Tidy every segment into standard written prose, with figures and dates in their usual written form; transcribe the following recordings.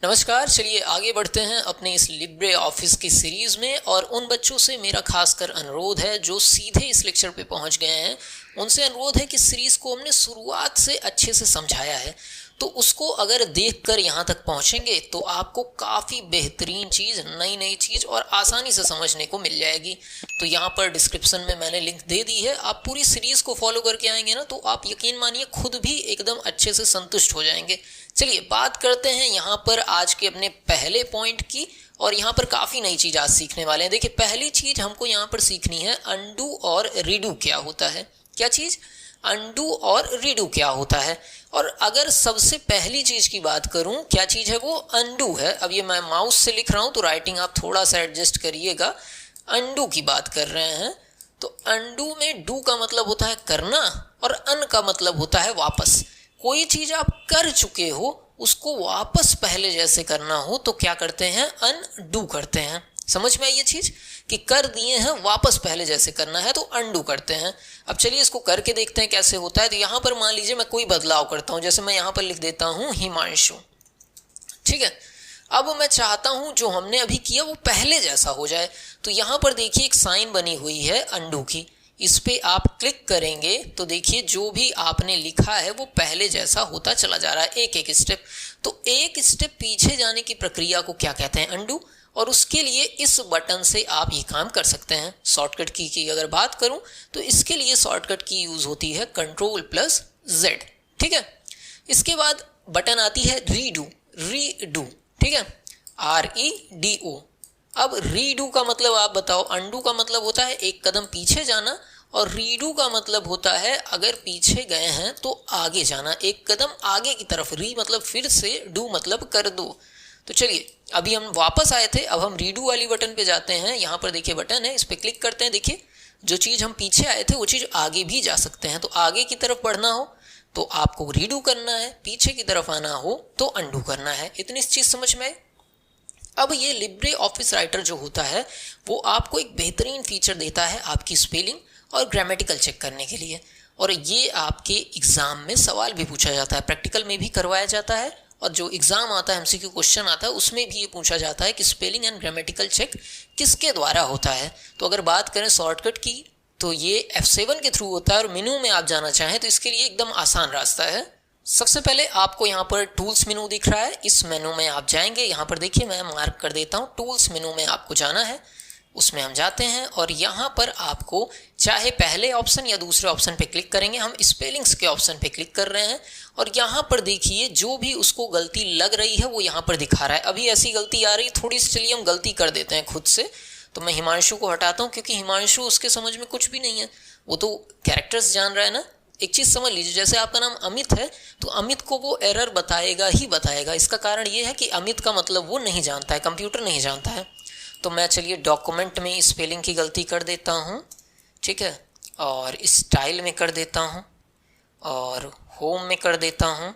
नमस्कार। चलिए आगे बढ़ते हैं अपने इस लिब्रे ऑफिस की सीरीज़ में। और उन बच्चों से मेरा खासकर अनुरोध है जो सीधे इस लेक्चर पे पहुंच गए हैं, उनसे अनुरोध है कि सीरीज़ को हमने शुरुआत से अच्छे से समझाया है, तो उसको अगर देखकर यहाँ तक पहुँचेंगे तो आपको काफ़ी बेहतरीन चीज़, नई नई चीज़ और आसानी से समझने को मिल जाएगी। तो यहाँ पर डिस्क्रिप्शन में मैंने लिंक दे दी है। आप पूरी सीरीज़ को फॉलो करके आएंगे ना, तो आप यकीन मानिए खुद भी एकदम अच्छे से संतुष्ट हो जाएंगे। चलिए बात करते हैं यहाँ पर आज के अपने पहले पॉइंट की, और यहाँ पर काफ़ी नई चीज़ आज सीखने वाले हैं। देखिए पहली चीज़ हमको यहाँ पर सीखनी है अनडू और रीडू क्या होता है। क्या चीज़? अनडू और रीडू क्या होता है। और अगर सबसे पहली चीज़ की बात करूँ, क्या चीज़ है वो? अनडू है। अब ये मैं माउस से लिख रहा हूँ तो राइटिंग आप थोड़ा सा एडजस्ट करिएगा। अनडू की बात कर रहे हैं, तो अनडू में डू का मतलब होता है करना और अन का मतलब होता है वापस। कोई चीज आप कर चुके हो उसको वापस पहले जैसे करना हो तो क्या करते हैं? अनडू करते हैं। समझ में आई ये चीज कि कर दिए हैं, वापस पहले जैसे करना है तो अनडू करते हैं। अब चलिए इसको करके देखते हैं कैसे होता है। तो यहाँ पर मान लीजिए मैं कोई बदलाव करता हूँ, जैसे मैं यहाँ पर लिख देता हूँ हिमांशु। ठीक है, अब मैं चाहता हूं जो हमने अभी किया वो पहले जैसा हो जाए। तो यहां पर देखिए एक साइन बनी हुई है अनडू की, इस पे आप क्लिक करेंगे तो देखिए जो भी आपने लिखा है वो पहले जैसा होता चला जा रहा है, एक एक स्टेप। तो एक स्टेप पीछे जाने की प्रक्रिया को क्या कहते हैं? अनडू। और उसके लिए इस बटन से आप ये काम कर सकते हैं। शॉर्टकट की अगर बात करूं तो इसके लिए शॉर्टकट की यूज होती है Ctrl+Z। ठीक है, इसके बाद बटन आती है रीडू। रीडू, ठीक है, REDO। अब रीडू का मतलब आप बताओ। अनडू का मतलब होता है एक कदम पीछे जाना, और रीडू का मतलब होता है अगर पीछे गए हैं तो आगे जाना, एक कदम आगे की तरफ। री मतलब फिर से, डू मतलब कर दो। तो चलिए अभी हम वापस आए थे, अब हम रीडू वाली बटन पे जाते हैं। यहाँ पर देखिए बटन है, इस पर क्लिक करते हैं। देखिए जो चीज़ हम पीछे आए थे वो चीज़ आगे भी जा सकते हैं। तो आगे की तरफ बढ़ना हो तो आपको रीडू करना है, पीछे की तरफ आना हो तो अनडू करना है। इतनी चीज समझ में आई। अब ये लिब्रे ऑफिस राइटर जो होता है वो आपको एक बेहतरीन फीचर देता है आपकी स्पेलिंग और ग्रामेटिकल चेक करने के लिए। और ये आपके एग्जाम में सवाल भी पूछा जाता है, प्रैक्टिकल में भी करवाया जाता है, और जो एग्जाम आता है एमसीक्यू क्वेश्चन आता है उसमें भी ये पूछा जाता है कि स्पेलिंग एंड ग्रामेटिकल चेक किसके द्वारा होता है। तो अगर बात करें शॉर्टकट की तो ये F7 के थ्रू होता है, और मेनू में आप जाना चाहें तो इसके लिए एकदम आसान रास्ता है। सबसे पहले आपको यहाँ पर टूल्स मेनू दिख रहा है, इस मेनू में आप जाएंगे। यहाँ पर देखिए मैं मार्क कर देता हूँ, टूल्स मेनू में आपको जाना है, उसमें हम जाते हैं। और यहाँ पर आपको चाहे पहले ऑप्शन या दूसरे ऑप्शन पे क्लिक करेंगे। हम स्पेलिंग्स के ऑप्शन पे क्लिक कर रहे हैं, और यहाँ पर देखिए जो भी उसको गलती लग रही है वो यहाँ पर दिखा रहा है। अभी ऐसी गलती आ रही थोड़ी सी, चलिए हम गलती कर देते हैं खुद से। तो मैं हिमांशु को हटाता हूँ, क्योंकि हिमांशु उसके समझ में कुछ भी नहीं है, वो तो कैरेक्टर्स जान रहा है ना। एक चीज समझ लीजिए, जैसे आपका नाम अमित है तो अमित को वो एरर बताएगा ही बताएगा। इसका कारण ये है कि अमित का मतलब वो नहीं जानता है, कंप्यूटर नहीं जानता है। तो मैं चलिए डॉक्यूमेंट में स्पेलिंग की गलती कर देता हूँ, ठीक है, और स्टाइल में कर देता हूँ, और होम में कर देता हूँ।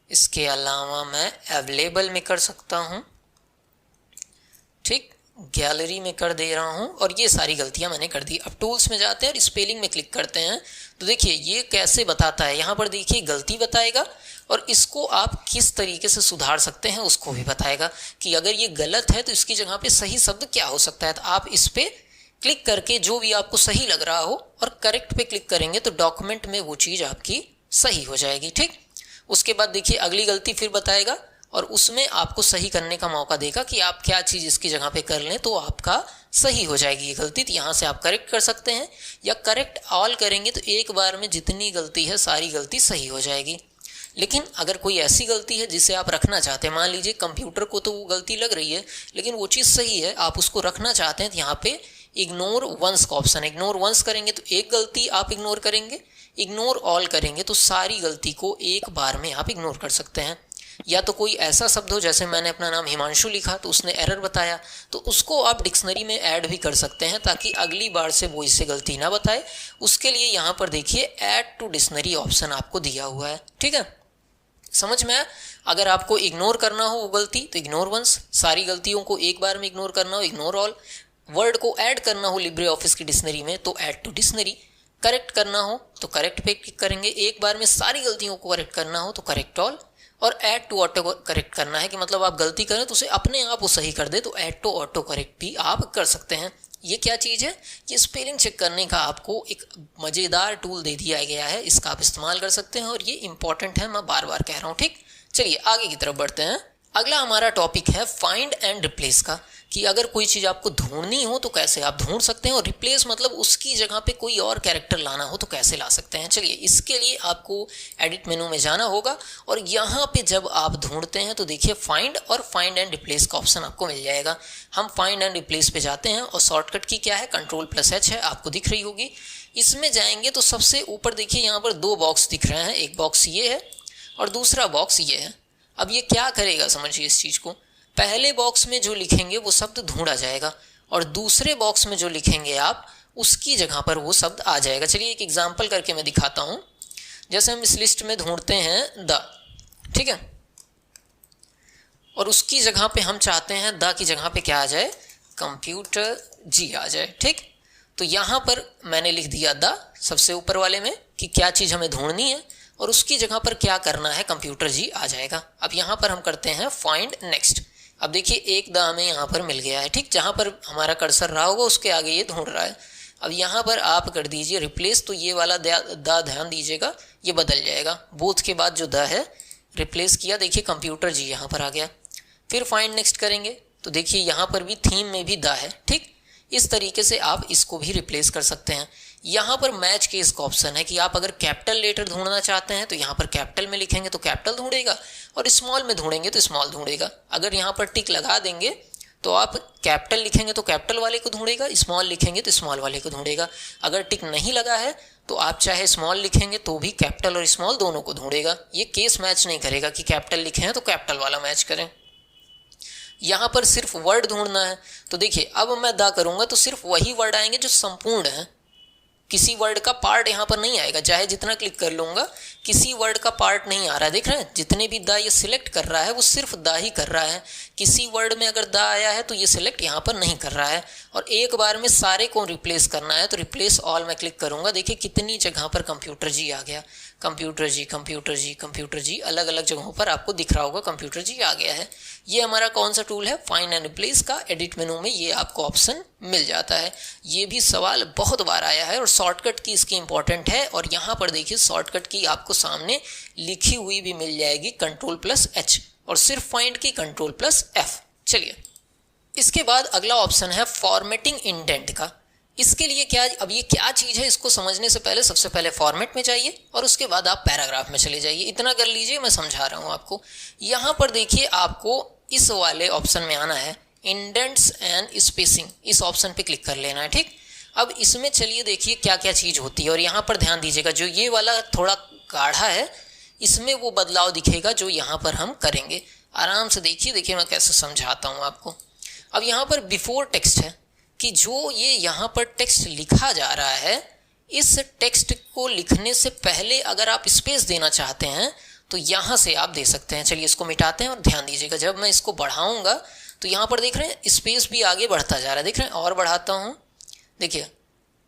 इसके अलावा मैं अवेलेबल में कर सकता हूँ, ठीक, गैलरी में कर दे रहा हूँ, और ये सारी गलतियाँ मैंने कर दी। अब टूल्स में जाते हैं और स्पेलिंग में क्लिक करते हैं। तो देखिए ये कैसे बताता है, यहाँ पर देखिए गलती बताएगा, और इसको आप किस तरीके से सुधार सकते हैं उसको भी बताएगा कि अगर ये गलत है तो इसकी जगह पे सही शब्द क्या हो सकता है। तो आप इस पर क्लिक करके जो भी आपको सही लग रहा हो और करेक्ट पे क्लिक करेंगे तो डॉक्यूमेंट में वो चीज़ आपकी सही हो जाएगी। ठीक, उसके बाद देखिए अगली गलती फिर बताएगा, और उसमें आपको सही करने का मौका देगा कि आप क्या चीज़ इसकी जगह पे कर लें तो आपका सही हो जाएगी ये गलती। तो यहाँ से आप करेक्ट कर सकते हैं, या करेक्ट ऑल करेंगे तो एक बार में जितनी गलती है सारी गलती सही हो जाएगी। लेकिन अगर कोई ऐसी गलती है जिसे आप रखना चाहते हैं, मान लीजिए कंप्यूटर को तो वो गलती लग रही है लेकिन वो चीज़ सही है, आप उसको रखना चाहते हैं, तो यहाँ पे इग्नोर वंस का ऑप्शन है। इग्नोर वंस करेंगे तो एक गलती आप इग्नोर करेंगे, इग्नोर ऑल करेंगे तो सारी गलती को एक बार में आप इग्नोर कर सकते हैं। या तो कोई ऐसा शब्द हो, जैसे मैंने अपना नाम हिमांशु लिखा तो उसने एरर बताया, तो उसको आप डिक्शनरी में ऐड भी कर सकते हैं ताकि अगली बार से वो इससे गलती ना बताए। उसके लिए यहाँ पर देखिए ऐड टू डिक्शनरी ऑप्शन आपको दिया हुआ है। ठीक है, समझ में आया। अगर आपको इग्नोर करना हो वो गलती तो इग्नोर वंस, सारी गलतियों को एक बार में इग्नोर करना हो इग्नोर ऑल, वर्ड को ऐड करना हो लिब्रे ऑफिस की डिक्शनरी में तो ऐड टू डिक्शनरी, करेक्ट करना हो तो करेक्ट पे क्लिक करेंगे, एक बार में सारी गलतियों को करेक्ट करना हो तो करेक्ट ऑल, और ऐड टू ऑटो करेक्ट करना है कि मतलब आप गलती करें तो उसे अपने आप वो सही कर दे, तो ऐड टू ऑटो करेक्ट भी आप कर सकते हैं। ये क्या चीज़ है? ये स्पेलिंग चेक करने का आपको एक मज़ेदार टूल दे दिया गया है, इसका आप इस्तेमाल कर सकते हैं और ये इंपॉर्टेंट है, मैं बार बार कह रहा हूँ। ठीक, चलिए आगे की तरफ बढ़ते हैं। अगला हमारा टॉपिक है फाइंड एंड रिप्लेस का, कि अगर कोई चीज़ आपको ढूंढनी हो तो कैसे आप ढूंढ सकते हैं, और रिप्लेस मतलब उसकी जगह पे कोई और कैरेक्टर लाना हो तो कैसे ला सकते हैं। चलिए इसके लिए आपको एडिट मेनू में जाना होगा और यहाँ पे जब आप ढूंढते हैं तो देखिए फाइंड और फाइंड एंड रिप्लेस का ऑप्शन आपको मिल जाएगा। हम फाइंड एंड रिप्लेस पे जाते हैं और शॉर्टकट की क्या है, Ctrl+H है, आपको दिख रही होगी। इसमें जाएंगे तो सबसे ऊपर देखिए यहाँ पर दो बॉक्स दिख रहे हैं, एक बॉक्स ये है और दूसरा बॉक्स ये है। अब ये क्या करेगा समझिए इस चीज़ को, पहले बॉक्स में जो लिखेंगे वो शब्द ढूंढा जाएगा और दूसरे बॉक्स में जो लिखेंगे आप उसकी जगह पर वो शब्द आ जाएगा। चलिए एक एग्जांपल करके मैं दिखाता हूँ। जैसे हम इस लिस्ट में ढूंढते हैं द, ठीक है, और उसकी जगह पे हम चाहते हैं द की जगह पे क्या आ जाए, कंप्यूटर जी आ जाए। ठीक, तो यहाँ पर मैंने लिख दिया द सबसे ऊपर वाले में कि क्या चीज़ हमें ढूंढनी है और उसकी जगह पर क्या करना है, कंप्यूटर जी आ जाएगा। अब यहाँ पर हम करते हैं फाइंड नेक्स्ट। अब देखिए एक द हमें यहाँ पर मिल गया है, ठीक, जहाँ पर हमारा कर्सर रहा होगा उसके आगे ये ढूंढ रहा है। अब यहाँ पर आप कर दीजिए रिप्लेस, तो ये वाला द ध्यान दीजिएगा ये बदल जाएगा, बोथ के बाद जो द है रिप्लेस किया, देखिए कंप्यूटर जी यहाँ पर आ गया। फिर फाइंड नेक्स्ट करेंगे तो देखिए यहाँ पर भी थीम में भी द है। ठीक, इस तरीके से आप इसको भी रिप्लेस कर सकते हैं। यहाँ पर मैच केस का ऑप्शन है कि आप अगर कैपिटल लेटर ढूंढना चाहते हैं तो यहाँ पर कैपिटल में लिखेंगे तो कैपिटल ढूंढेगा और स्मॉल में ढूंढेंगे तो स्मॉल ढूंढेगा। अगर यहाँ पर टिक लगा देंगे तो आप कैपिटल लिखेंगे तो कैपिटल वाले को ढूंढेगा, स्मॉल लिखेंगे तो स्मॉल वाले को ढूंढेगा। अगर टिक नहीं लगा है तो आप चाहे स्मॉल लिखेंगे तो भी कैपिटल और स्मॉल दोनों को ढूंढेगा। ये केस मैच नहीं करेगा कि कैपिटल लिखे हैं तो कैपिटल वाला मैच करें। यहाँ पर सिर्फ वर्ड ढूंढना है तो देखिए अब मैं द करूँगा तो सिर्फ वही वर्ड आएंगे जो संपूर्ण है, किसी वर्ड का पार्ट यहाँ पर नहीं आएगा। चाहे जितना क्लिक कर लूँगा किसी वर्ड का पार्ट नहीं आ रहा है, देख रहे हैं जितने भी द ये सिलेक्ट कर रहा है वो सिर्फ द ही कर रहा है। किसी वर्ड में अगर द आया है तो ये सिलेक्ट यहाँ पर नहीं कर रहा है। और एक बार में सारे को रिप्लेस करना है तो रिप्लेस ऑल में क्लिक करूँगा, देखिए कितनी जगह पर कंप्यूटर जी आ गया, कंप्यूटर जी कंप्यूटर जी कंप्यूटर जी, अलग अलग जगहों पर आपको दिख रहा होगा कंप्यूटर जी आ गया है। ये हमारा कौन सा टूल है, फाइंड एंड रिप्लेस का। एडिट मेनू में ये आपको ऑप्शन मिल जाता है। ये भी सवाल बहुत बार आया है और शॉर्टकट की इसकी इंपॉर्टेंट है। और यहाँ पर देखिए शॉर्टकट की आपको सामने लिखी हुई भी मिल जाएगी, Ctrl+H, और सिर्फ फाइंड की Ctrl+F। चलिए इसके बाद अगला ऑप्शन है फॉर्मेटिंग इंडेंट का। इसके लिए क्या, अब ये क्या चीज़ है इसको समझने से पहले सबसे पहले फॉर्मेट में जाइए और उसके बाद आप पैराग्राफ में चले जाइए। इतना कर लीजिए, मैं समझा रहा हूँ आपको। यहाँ पर देखिए आपको इस वाले ऑप्शन में आना है, इंडेंट्स एंड स्पेसिंग, इस ऑप्शन पे क्लिक कर लेना है। ठीक, अब इसमें चलिए देखिए क्या क्या चीज़ होती है और यहाँ पर ध्यान दीजिएगा जो ये वाला थोड़ा गाढ़ा है इसमें वो बदलाव दिखेगा जो यहाँ पर हम करेंगे। आराम से देखिए मैं कैसे समझाता हूँ आपको। अब यहाँ पर बिफोर टेक्स्ट है कि जो ये यहाँ पर टेक्स्ट लिखा जा रहा है, इस टेक्स्ट को लिखने से पहले अगर आप स्पेस देना चाहते हैं तो यहाँ से आप दे सकते हैं। चलिए इसको मिटाते हैं और ध्यान दीजिएगा जब मैं इसको बढ़ाऊंगा तो यहाँ पर देख रहे हैं स्पेस भी आगे बढ़ता जा रहा है, देख रहे हैं, और बढ़ाता हूँ, देखिए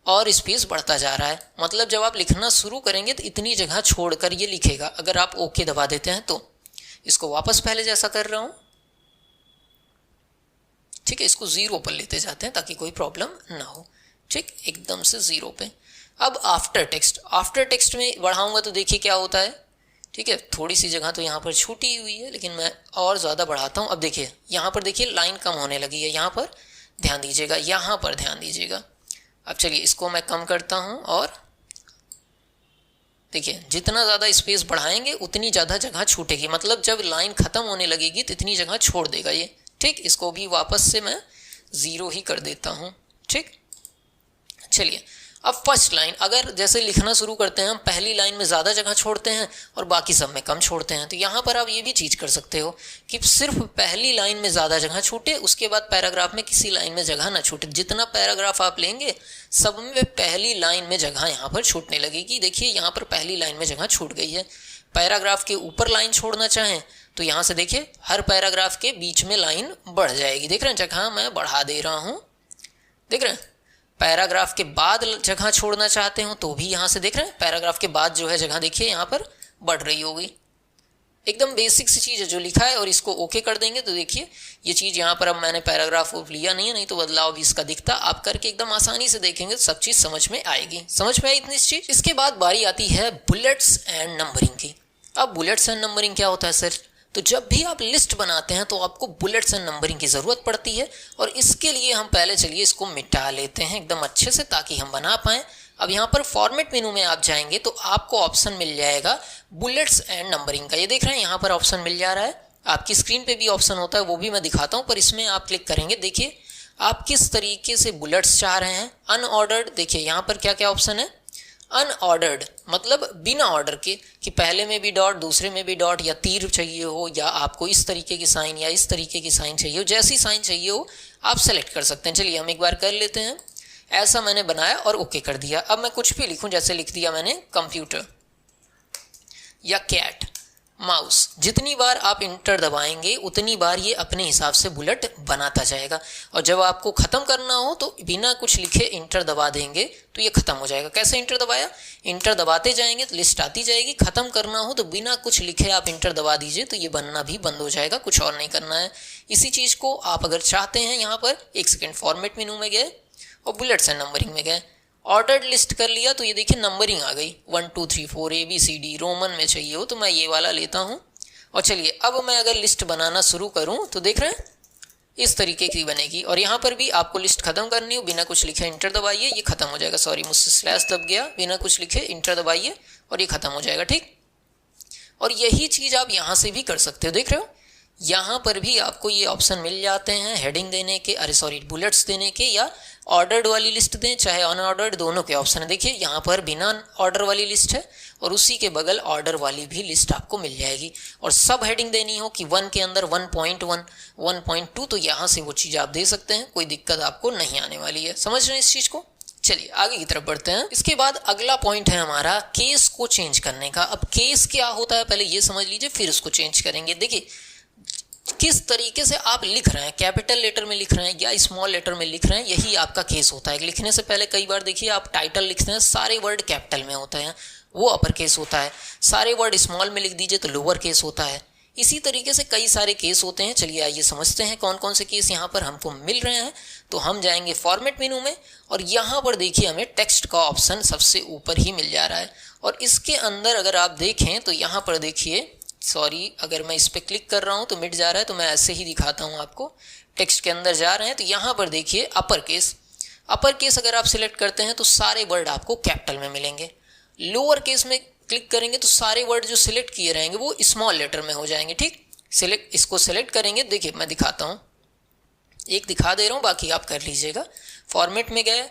और स्पेस बढ़ता जा रहा है। मतलब जब आप लिखना शुरू करेंगे तो इतनी जगह छोड़कर ये लिखेगा। अगर आप ओके दबा देते हैं तो इसको वापस पहले जैसा कर रहा हूँ, ठीक है, इसको 0 पर लेते जाते हैं ताकि कोई प्रॉब्लम ना हो। ठीक, एकदम से 0 पे। अब आफ्टर टेक्स्ट में बढ़ाऊंगा तो देखिए क्या होता है। ठीक है, थोड़ी सी जगह तो यहाँ पर छूटी हुई है लेकिन मैं और ज़्यादा बढ़ाता हूँ। अब देखिए यहाँ पर देखिए लाइन कम होने लगी है, यहाँ पर ध्यान दीजिएगा, यहाँ पर ध्यान दीजिएगा। अब चलिए इसको मैं कम करता हूँ और देखिए जितना ज़्यादा स्पेस बढ़ाएंगे उतनी ज़्यादा जगह छूटेगी। मतलब जब लाइन ख़त्म होने लगेगी तो इतनी जगह छोड़ देगा ये। ठीक, इसको भी वापस से मैं 0 ही कर देता हूँ। ठीक, चलिए अब फर्स्ट लाइन, अगर जैसे लिखना शुरू करते हैं हम पहली लाइन में ज़्यादा जगह छोड़ते हैं और बाकी सब में कम छोड़ते हैं, तो यहाँ पर आप ये भी चीज़ कर सकते हो कि सिर्फ पहली लाइन में ज़्यादा जगह छूटे, उसके बाद पैराग्राफ में किसी लाइन में जगह ना छूटे। जितना पैराग्राफ आप लेंगे सब में पहली लाइन में जगह यहाँ पर छूटने लगेगी। देखिए यहाँ पर पहली लाइन में जगह छूट गई है। पैराग्राफ के ऊपर लाइन छोड़ना चाहें तो यहाँ से देखिए हर पैराग्राफ के बीच में लाइन बढ़ जाएगी। देख रहे हैं, जगह मैं बढ़ा दे रहा हूँ, देख रहे हैं। पैराग्राफ के बाद जगह छोड़ना चाहते हो तो भी यहाँ से देख रहे हैं पैराग्राफ के बाद जो है जगह देखिए यहाँ पर बढ़ रही होगी। एकदम बेसिक सी चीज़ है जो लिखा है, और इसको ओके कर देंगे तो देखिए ये चीज़ यहाँ पर, अब मैंने पैराग्राफ लिया नहीं है, नहीं तो बदलाव भी इसका दिखता। आप करके एकदम आसानी से देखेंगे तो सब चीज़ समझ में आएगी। समझ में आई इतनी चीज़। इसके बाद बारी आती है बुलेट्स एंड नंबरिंग की। अब बुलेट्स एंड नंबरिंग क्या होता है सर? तो जब भी आप लिस्ट बनाते हैं तो आपको बुलेट्स एंड नंबरिंग की ज़रूरत पड़ती है, और इसके लिए हम पहले चलिए इसको मिटा लेते हैं एकदम अच्छे से ताकि हम बना पाएँ। अब यहाँ पर फॉर्मेट मेनू में आप जाएंगे तो आपको ऑप्शन मिल जाएगा बुलेट्स एंड नंबरिंग का। ये देख रहे हैं यहाँ पर ऑप्शन मिल जा रहा है, आपकी स्क्रीन पे भी ऑप्शन होता है, वो भी मैं दिखाता हूँ, पर इसमें आप क्लिक करेंगे। देखिए आप किस तरीके से बुलेट्स चाह रहे हैं। अनऑर्डर्ड, देखिए यहाँ पर क्या क्या ऑप्शन है। अनऑर्डर्ड मतलब बिना ऑर्डर के, कि पहले में भी डॉट, दूसरे में भी डॉट, या तीर चाहिए हो, या आपको इस तरीके की साइन या इस तरीके की साइन चाहिए हो, जैसी साइन चाहिए हो आप सेलेक्ट कर सकते हैं। चलिए हम एक बार कर लेते हैं। ऐसा मैंने बनाया और ओके कर दिया। अब मैं कुछ भी लिखूं, जैसे लिख दिया मैंने कंप्यूटर या कैट, माउस। जितनी बार आप इंटर दबाएंगे उतनी बार ये अपने हिसाब से बुलेट बनाता जाएगा, और जब आपको ख़त्म करना हो तो बिना कुछ लिखे इंटर दबा देंगे तो ये ख़त्म हो जाएगा। कैसे इंटर दबाया? इंटर दबाते जाएंगे तो लिस्ट आती जाएगी। ख़त्म करना हो तो बिना कुछ लिखे आप इंटर दबा दीजिए तो ये बनना भी बंद हो जाएगा, कुछ और नहीं करना है। इसी चीज़ को आप अगर चाहते हैं, यहाँ पर एक सेकेंड, फॉर्मेट मेनू में गए और बुलेट्स एंड नंबरिंग में गए, ऑर्डर्ड लिस्ट कर लिया तो ये देखिए नंबरिंग आ गई 1 2 3 4 ABCD। रोमन में चाहिए हो तो मैं ये वाला लेता हूँ। और चलिए अब मैं अगर लिस्ट बनाना शुरू करूँ तो देख रहे हैं इस तरीके की बनेगी। और यहाँ पर भी आपको लिस्ट खत्म करनी हो, बिना कुछ लिखे इंटर दबाइए, ये खत्म हो जाएगा। सॉरी मुझसे स्लैश दब गया, बिना कुछ लिखे इंटर दबाइए और ये खत्म हो जाएगा। ठीक, और यही चीज़ आप यहाँ से भी कर सकते हो। देख रहे हो यहाँ पर भी आपको ये ऑप्शन मिल जाते हैं हेडिंग देने के, अरे सॉरी बुलेट्स देने के, या ऑर्डर्ड वाली लिस्ट दें चाहे अनऑर्डर्ड, दोनों के ऑप्शन है। देखिए यहाँ पर बिना ऑर्डर वाली लिस्ट है और उसी के बगल ऑर्डर वाली भी लिस्ट आपको मिल जाएगी। और सब हेडिंग देनी हो कि 1 के अंदर 1.1 1.2 तो यहाँ से वो चीज़ आप दे सकते हैं, कोई दिक्कत आपको नहीं आने वाली है। समझ रहे हैं इस चीज़ को? चलिए आगे की तरफ बढ़ते हैं। इसके बाद अगला पॉइंट है हमारा केस को चेंज करने का। अब केस क्या होता है पहले ये समझ लीजिए, फिर उसको चेंज करेंगे। देखिए किस तरीके से आप लिख रहे हैं, कैपिटल लेटर में लिख रहे हैं या स्मॉल लेटर में लिख रहे हैं, यही आपका केस होता है। लिखने से पहले कई बार देखिए आप टाइटल लिखते हैं, सारे वर्ड कैपिटल में होते हैं, वो अपर केस होता है। सारे वर्ड स्मॉल में लिख दीजिए तो लोअर केस होता है। इसी तरीके से कई सारे केस होते हैं। चलिए आइए समझते हैं कौन कौन से केस यहाँ पर हमको मिल रहे हैं। तो हम जाएंगे फॉर्मेट मेनू में और यहाँ पर देखिए हमें टेक्स्ट का ऑप्शन सबसे ऊपर ही मिल जा रहा है। और इसके अंदर अगर आप देखें तो यहाँ पर देखिए, सॉरी अगर मैं इस पर क्लिक कर रहा हूँ तो मिट जा रहा है, तो मैं ऐसे ही दिखाता हूँ आपको। टेक्स्ट के अंदर जा रहे हैं तो यहाँ पर देखिए अपर केस, अपर केस अगर आप सिलेक्ट करते हैं तो सारे वर्ड आपको कैपिटल में मिलेंगे। लोअर केस में क्लिक करेंगे तो सारे वर्ड जो सिलेक्ट किए रहेंगे वो स्मॉल लेटर में हो जाएंगे। ठीक, इसको सिलेक्ट करेंगे, देखिए मैं दिखाता हूँ, एक दिखा दे रहा हूँ, बाकी आप कर लीजिएगा। फॉर्मेट में गए,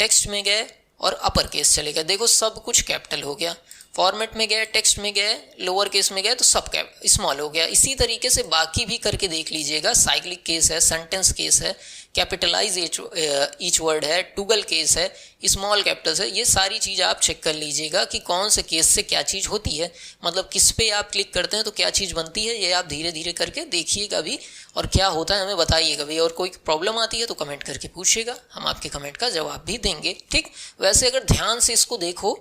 टेक्स्ट में गए और अपर केस चले गए, देखो सब कुछ कैपिटल हो गया। फॉर्मेट में गए, टेक्स्ट में गए, लोअर केस में गए तो सब स्मॉल हो गया। इसी तरीके से बाकी भी करके देख लीजिएगा। साइक्लिक केस है, सेंटेंस केस है, कैपिटलाइज ईच वर्ड है, टूगल केस है, स्मॉल कैपिटल्स है। ये सारी चीज़ आप चेक कर लीजिएगा कि कौन से केस से क्या चीज़ होती है, मतलब किस पे आप क्लिक करते हैं तो क्या चीज़ बनती है। ये आप धीरे धीरे करके देखिएगा भी और क्या होता है हमें बताइएगा भी। और कोई प्रॉब्लम आती है तो कमेंट करके पूछिएगा, हम आपके कमेंट का जवाब भी देंगे। ठीक, वैसे अगर ध्यान से इसको देखो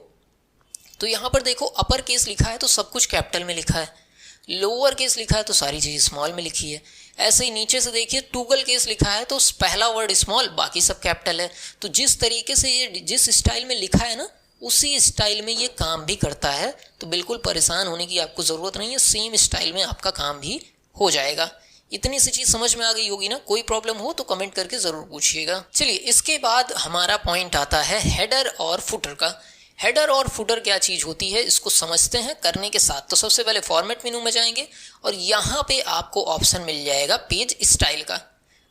तो यहाँ पर देखो अपर केस लिखा है तो सब कुछ कैपिटल में लिखा है, लोअर केस लिखा है तो सारी चीज़ स्मॉल में लिखी है। ऐसे ही नीचे से देखिए टूगल केस लिखा है तो पहला वर्ड स्मॉल, बाकी सब कैपिटल है। तो जिस तरीके से ये जिस स्टाइल में लिखा है ना, उसी स्टाइल में ये काम भी करता है। तो बिल्कुल परेशान होने की आपको ज़रूरत नहीं है, सेम स्टाइल में आपका काम भी हो जाएगा। इतनी सी चीज़ समझ में आ गई होगी ना। कोई प्रॉब्लम हो तो कमेंट करके ज़रूर पूछिएगा। चलिए इसके बाद हमारा पॉइंट आता है हेडर और फुटर का। हेडर और फुटर क्या चीज़ होती है इसको समझते हैं करने के साथ। तो सबसे पहले फॉर्मेट मेनू में जाएंगे और यहाँ पे आपको ऑप्शन मिल जाएगा पेज स्टाइल का।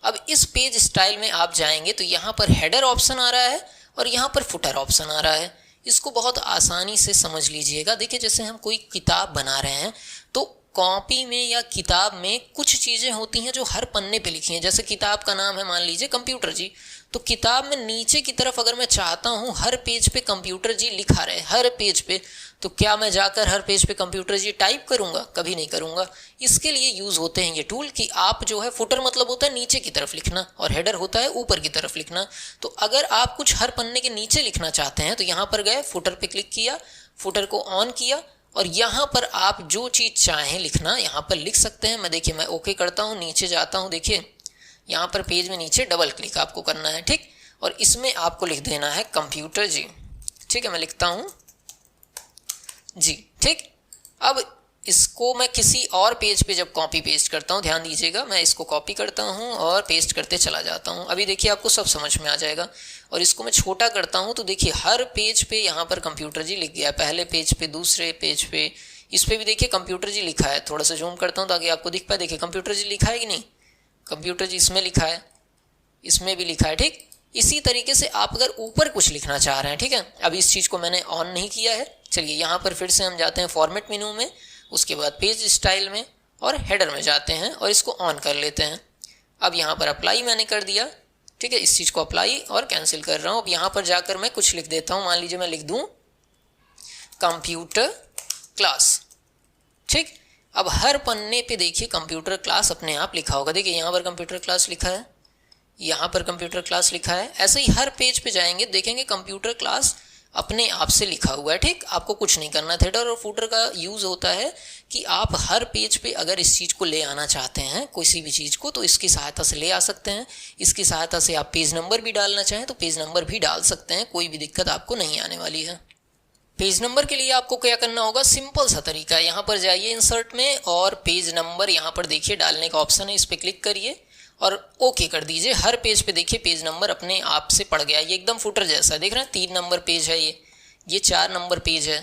अब इस पेज स्टाइल में आप जाएंगे तो यहाँ पर हेडर ऑप्शन आ रहा है और यहाँ पर फुटर ऑप्शन आ रहा है। इसको बहुत आसानी से समझ लीजिएगा। देखिए जैसे हम कोई किताब बना रहे हैं तो कॉपी में या किताब में कुछ चीज़ें होती हैं जो हर पन्ने पे लिखी हैं। जैसे किताब का नाम है मान लीजिए कंप्यूटर जी, तो किताब में नीचे की तरफ अगर मैं चाहता हूँ हर पेज पे कंप्यूटर जी लिखा रहे हर पेज पे, तो क्या मैं जाकर हर पेज पे कंप्यूटर जी टाइप करूँगा? कभी नहीं करूँगा। इसके लिए यूज़ होते हैं ये टूल कि आप जो है फुटर मतलब होता है नीचे की तरफ लिखना और हेडर होता है ऊपर की तरफ लिखना। तो अगर आप कुछ हर पन्ने के नीचे लिखना चाहते हैं तो यहाँ पर गए, फुटर पे क्लिक किया, फुटर को ऑन किया और यहाँ पर आप जो चीज़ चाहें लिखना यहाँ पर लिख सकते हैं। मैं ओके करता हूँ, नीचे जाता हूँ, देखिए यहाँ पर पेज में नीचे डबल क्लिक आपको करना है, ठीक। और इसमें आपको लिख देना है कंप्यूटर जी, ठीक है। मैं लिखता हूँ जी, ठीक। अब इसको मैं किसी और पेज पे जब कॉपी पेस्ट करता हूँ, ध्यान दीजिएगा, मैं इसको कॉपी करता हूँ और पेस्ट करते चला जाता हूँ। अभी देखिए आपको सब समझ में आ जाएगा। और इसको मैं छोटा करता हूँ तो देखिए हर पेज पे यहाँ पर कंप्यूटर जी लिख गया है, पहले पेज पे, दूसरे पेज पे, इस पे भी देखिए कंप्यूटर जी लिखा है। थोड़ा सा जूम करता हूँ ताकि आपको दिख पाए, देखिए कंप्यूटर जी लिखा है कि नहीं, कंप्यूटर जी इसमें लिखा है, इसमें भी लिखा है, ठीक। इसी तरीके से आप अगर ऊपर कुछ लिखना चाह रहे हैं, ठीक है, अब इस चीज़ को मैंने ऑन नहीं किया है। चलिए यहाँ पर फिर से हम जाते हैं फॉर्मेट मेनू में, उसके बाद पेज स्टाइल में और हेडर में जाते हैं और इसको ऑन कर लेते हैं। अब यहाँ पर अप्लाई मैंने कर दिया, ठीक है, इस चीज़ को अप्लाई और कैंसिल कर रहा हूँ। अब यहाँ पर जाकर मैं कुछ लिख देता हूँ, मान लीजिए मैं लिख दूँ कंप्यूटर क्लास, ठीक। अब हर पन्ने पे देखिए कंप्यूटर क्लास अपने आप लिखा होगा, देखिए यहाँ पर कंप्यूटर क्लास लिखा है, यहाँ पर कंप्यूटर क्लास लिखा है। ऐसे ही हर पेज पे जाएंगे देखेंगे कंप्यूटर क्लास अपने आप से लिखा हुआ है, ठीक। आपको कुछ नहीं करना। हेडर और फुटर का यूज़ होता है कि आप हर पेज पे अगर इस चीज़ को ले आना चाहते हैं, किसी भी चीज़ को, तो इसकी सहायता से ले आ सकते हैं। इसकी सहायता से आप पेज नंबर भी डालना चाहें तो पेज नंबर भी डाल सकते हैं, कोई भी दिक्कत आपको नहीं आने वाली है। पेज नंबर के लिए आपको क्या करना होगा, सिंपल सा तरीका है, यहाँ पर जाइए इंसर्ट में और पेज नंबर यहाँ पर देखिए डालने का ऑप्शन है, इस पर क्लिक करिए और ओके कर दीजिए। हर पेज पे देखिए पेज नंबर अपने आप से पड़ गया, ये एकदम फुटर जैसा है, देख रहे हैं 3 नंबर पेज है, ये 4 नंबर पेज है,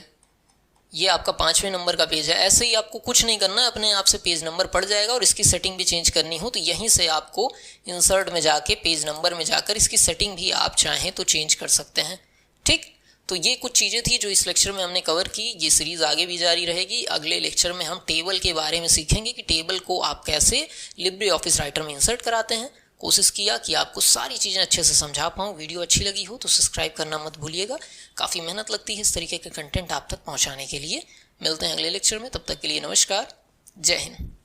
ये आपका 5वें नंबर का पेज है। ऐसे ही आपको कुछ नहीं करना है, अपने आप से पेज नंबर पड़ जाएगा। और इसकी सेटिंग भी चेंज करनी हो तो यहीं से आपको इंसर्ट में जाके पेज नंबर में जाकर इसकी सेटिंग भी आप चाहें तो चेंज कर सकते हैं, ठीक। तो ये कुछ चीज़ें थी जो इस लेक्चर में हमने कवर की। ये सीरीज़ आगे भी जारी रहेगी। अगले लेक्चर में हम टेबल के बारे में सीखेंगे कि टेबल को आप कैसे लिब्रे ऑफिस राइटर में इंसर्ट कराते हैं। कोशिश किया कि आपको सारी चीज़ें अच्छे से समझा पाऊँ। वीडियो अच्छी लगी हो तो सब्सक्राइब करना मत भूलिएगा, काफ़ी मेहनत लगती है इस तरीके के कंटेंट आप तक पहुँचाने के लिए। मिलते हैं अगले लेक्चर में, तब तक के लिए नमस्कार, जय हिंद।